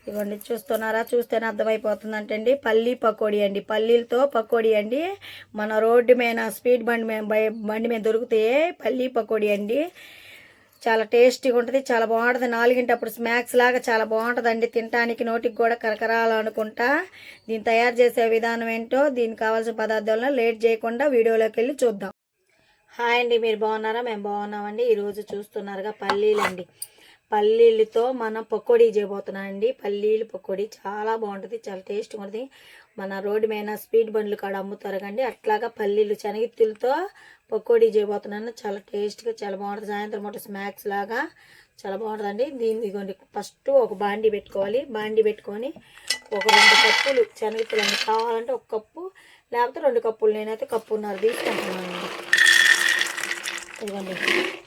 ఇవన్నీ చూస్తున్నారా, చూస్తేనే అర్థమైపోతుంది అండి. పల్లీ పకోడీ అండి, పల్లీలతో పకోడీ అండి. మన రోడ్డు మీద స్పీడ్ బండి మీద దొరుకుతాయి పల్లీ పకోడీ అండి. చాలా టేస్టీగా ఉంటుంది, చాలా బాగుంటుంది. 4ంటప్పుడు స్నాక్స్ లాగా చాలా బాగుంటుందండి తినడానికి, నోటికి కూడా కరకరాలు అనుకుంటా. దీన్ని తయారు చేసే విధానం ఏంటో, దీనికి కావాల్సిన పదార్థాలను లేట్ చేయకుండా వీడియోలోకి వెళ్ళి చూద్దాం. హాయ్ అండి, మీరు బాగున్నారా? మేము బాగున్నామండి. ఈరోజు చూస్తున్నారుగా పల్లీలు అండి. పల్లీలతో మనం పకోడీ చేయబోతున్నామండి. పల్లీలు పకోడీ చాలా బాగుంటుంది, చాలా టేస్ట్గా ఉంటుంది. మన రోడ్డు మీద స్పీడ్ బండ్లు కాడ అమ్ముతారు కండి, అట్లాగా పల్లీలు శనగిత్తులతో పకోడీ చేయబోతున్నాను. చాలా టేస్ట్గా చాలా బాగుంటుంది. సాయంత్రం పూట స్నాక్స్ లాగా చాలా బాగుంటుందండి. దీన్ని ఇదిగోండి, ఫస్ట్ ఒక బాండీ పెట్టుకోవాలి. బాండీ పెట్టుకొని ఒక 2 కప్పులు శనగిత్తులు అండి. కావాలంటే 1 కప్పు, లేకపోతే 2 కప్పులు. నేనైతే 1.5 కప్పు తీసుకుంటున్నాను. ఇదిగోండి,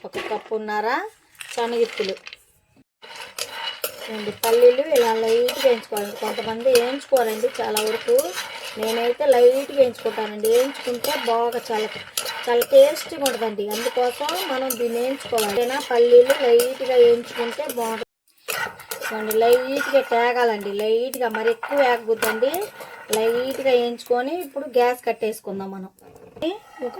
1 కప్పున్నర శనగిత్తులు. పల్లీలు ఇలా లైట్గా వేయించుకోవాలండి. కొంతమంది వేయించుకోవాలండి చాలా వరకు, నేనైతే లైట్గా వేయించుకుంటానండి. వేయించుకుంటే బాగా చాలా చాలా టేస్టీగా ఉంటుందండి. అందుకోసం మనం దీన్ని వేయించుకోవాలి. పల్లీలు లైట్గా వేయించుకుంటే బాగుంటుంది. లైట్గా తేగాలండి, లైట్గా, మరి ఎక్కువ వేగబుద్దండి. లైట్గా వేయించుకొని ఇప్పుడు గ్యాస్ కట్టేసుకుందాం. మనం ఒక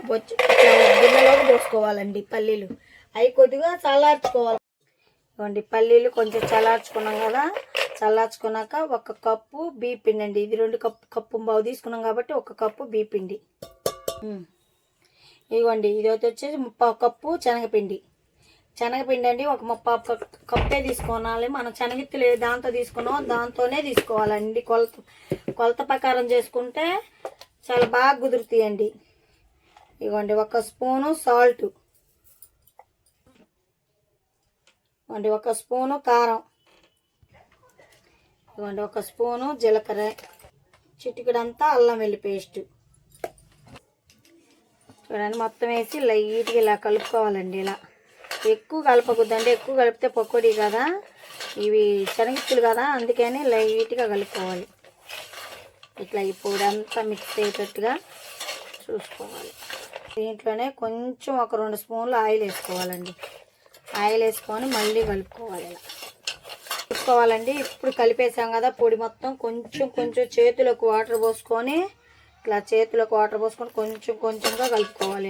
గిన్నెలోకి పోసుకోవాలండి పల్లీలు. అవి కొద్దిగా చల్లార్చుకోవాలి. ఇవ్వండి, పల్లీలు కొంచెం చల్లార్చుకున్నాం కదా. చల్లార్చుకున్నాక 1 కప్పు బియ్య పిండి అండి. ఇది 2 కప్పు బావు తీసుకున్నాం కాబట్టి 1 కప్పు బియ్య పిండి. ఇవ్వండి, ఇది వచ్చేసి 3/4 కప్పు శనగపిండి. శనగపిండి అండి, ఒక 3/4 కప్పే తీసుకోవాలి. మనం శనగిత్తులు దాంతో తీసుకున్నాం, దాంతోనే తీసుకోవాలండి. కొలత ప్రకారం చేసుకుంటే చాలా బాగా కుదురుతాయండి. ఇవ్వండి, 1 స్పూను సాల్ట్, ఇవ్వండి 1 స్పూను కారం, ఇవ్వండి 1 స్పూను జీలకర్ర, చిటికెడంతా అల్లం వెల్లి పేస్ట్. చూడండి, మొత్తం వేసి లైట్గా ఇలా కలుపుకోవాలండి. ఇలా ఎక్కువ కలపకూడదండి, ఎక్కువ కలిపితే పకోడీ కదా, ఇవి శనగిత్తులు కదా, అందుకని లైట్గా కలుపుకోవాలి. ఇట్లా ఈ పొడి అంతా మిక్స్ అయ్యేటట్టుగా చూసుకోవాలి. దీంట్లోనే కొంచెం ఒక 2 స్పూన్లు ఆయిల్ వేసుకోవాలండి. ఆయిల్ వేసుకొని మళ్ళీ కలుపుకోవాలి. ఇలా కలుపుకోవాలండి. ఇప్పుడు కలిపేసాం కదా పొడి మొత్తం, కొంచెం చేతులకు వాటర్ పోసుకొని, ఇట్లా చేతులకు వాటర్ పోసుకొని కొంచెంగా కలుపుకోవాలి.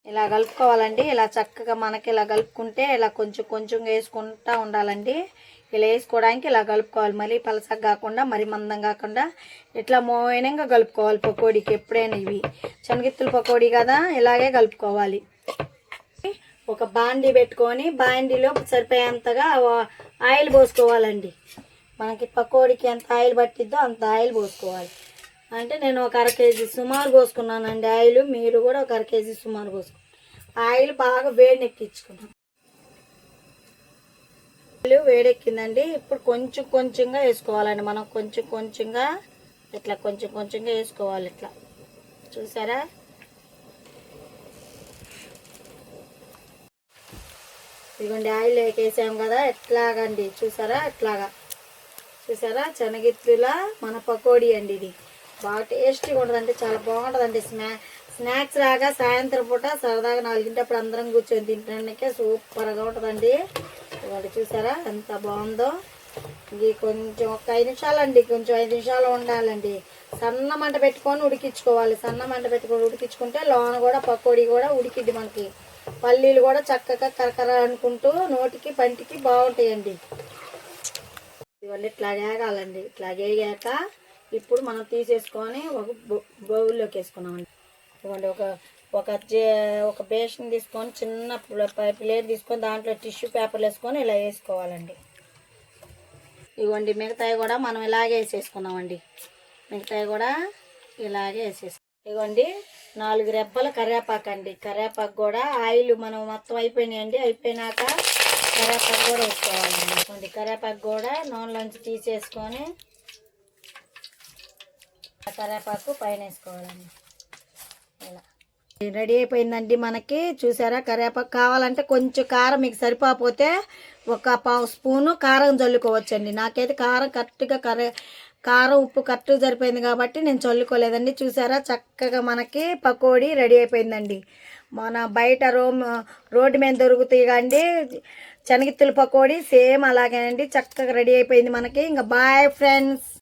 ఇలా కలుపుకోవాలండి. ఇలా చక్కగా మనకి ఇలా కలుపుకుంటే ఇలా కొంచెం వేసుకుంటూ ఉండాలండి. ఇలా వేసుకోవడానికి ఇలా కలుపుకోవాలి. మరీ పలసగా కాకుండా, మరి మందం కాకుండా, ఇట్లా మోయినంగా కలుపుకోవాలి పకోడీకి. ఎప్పుడైనా ఇవి శనగిత్తుల పకోడీ కదా, ఇలాగే కలుపుకోవాలి. ఒక బాండీ పెట్టుకొని, బాండీలో సరిపోయేంతగా ఆయిల్ పోసుకోవాలండి. మనకి పకోడీకి ఎంత ఆయిల్ పట్టిద్దో అంత ఆయిల్ పోసుకోవాలి. అంటే నేను ఒక 1/2 కేజీ సుమారు పోసుకున్నానండి ఆయిల్. మీరు కూడా ఒక 1/2 కేజీ సుమారు పోసుకోండి. ఆయిల్ బాగా వేడెక్కించుకున్నాం. ఆయిల్ వేడెక్కిందండి. ఇప్పుడు కొంచెంగా వేసుకోవాలండి. మనం కొంచెంగా ఇట్లా కొంచెంగా వేసుకోవాలి. ఇట్లా చూసారా, ఇదిగోండి ఆయిల్ వేసాం కదా, ఎట్లాగండి చూసారా, చూసారా శనగిత్తుల మన పకోడీ అండి. ఇది బాగా టేస్టీగా ఉంటుందండి, చాలా బాగుంటుందండి. స్నాక్స్ లాగా సాయంత్రం పూట సరదాగా 4ంటప్పుడు అందరం కూర్చొని తింటానికే సూపర్గా ఉంటుందండి. ఇవాళ చూసారా ఎంత బాగుందో. ఇది కొంచెం ఒక 5 నిమిషాలండి, కొంచెం 5 నిమిషాలు ఉండాలండి. సన్న మంట పెట్టుకొని ఉడికించుకోవాలి. సన్న మంట పెట్టుకొని ఉడికించుకుంటే లోన కూడా పకోడీ కూడా ఉడికిద్ది. మనకి పల్లీలు కూడా చక్కగా కరకర అనుకుంటూ నోటికి పంటికి బాగుంటాయండి. ఇవన్నీ ఇట్లా వేగాలండి. ఇట్లా వేగాక ఇప్పుడు మనం తీసేసుకొని ఒక బౌల్లోకి వేసుకున్నామండి. ఇవ్వండి, ఒక బేషన్ తీసుకొని, చిన్న ప్లేట్ తీసుకొని, దాంట్లో టిష్యూ పేపర్లు వేసుకొని ఇలా వేసుకోవాలండి. ఇవ్వండి, మిగతాయి కూడా మనం ఇలాగే వేసేసుకున్నామండి. మిగతాయి కూడా ఇలాగే ఇవ్వండి, 4 రెబ్బల కరివేపాకు అండి. కరివేపాకు కూడా ఆయిల్ మనం మొత్తం అయిపోయినాయండి. అయిపోయినాక కరివేపాకు కూడా వేసుకోవాలండి. ఇవ్వండి, కరివేపాకు కూడా నూనెలోంచి తీసేసుకొని కరివేపాకు పైన వేసుకోవాలండి. ఇలా రెడీ అయిపోయిందండి మనకి. చూసారా, కరివేపాకు. కావాలంటే కొంచెం కారం మీకు సరిపోతే 1/4 స్పూను కారం చల్లుకోవచ్చండి. నాకైతే కారం కరెక్ట్గా కారం ఉప్పు కరెక్ట్గా సరిపోయింది కాబట్టి నేను చల్లుకోలేదండి. చూసారా, చక్కగా మనకి పకోడీ రెడీ అయిపోయిందండి. మన బయట రోడ్డు మీద దొరుకుతాయి కండి శనగిత్తుల పకోడీ సేమ్ అలాగేనండి, చక్కగా రెడీ అయిపోయింది మనకి. ఇంకా బాయ్ ఫ్రెండ్స్.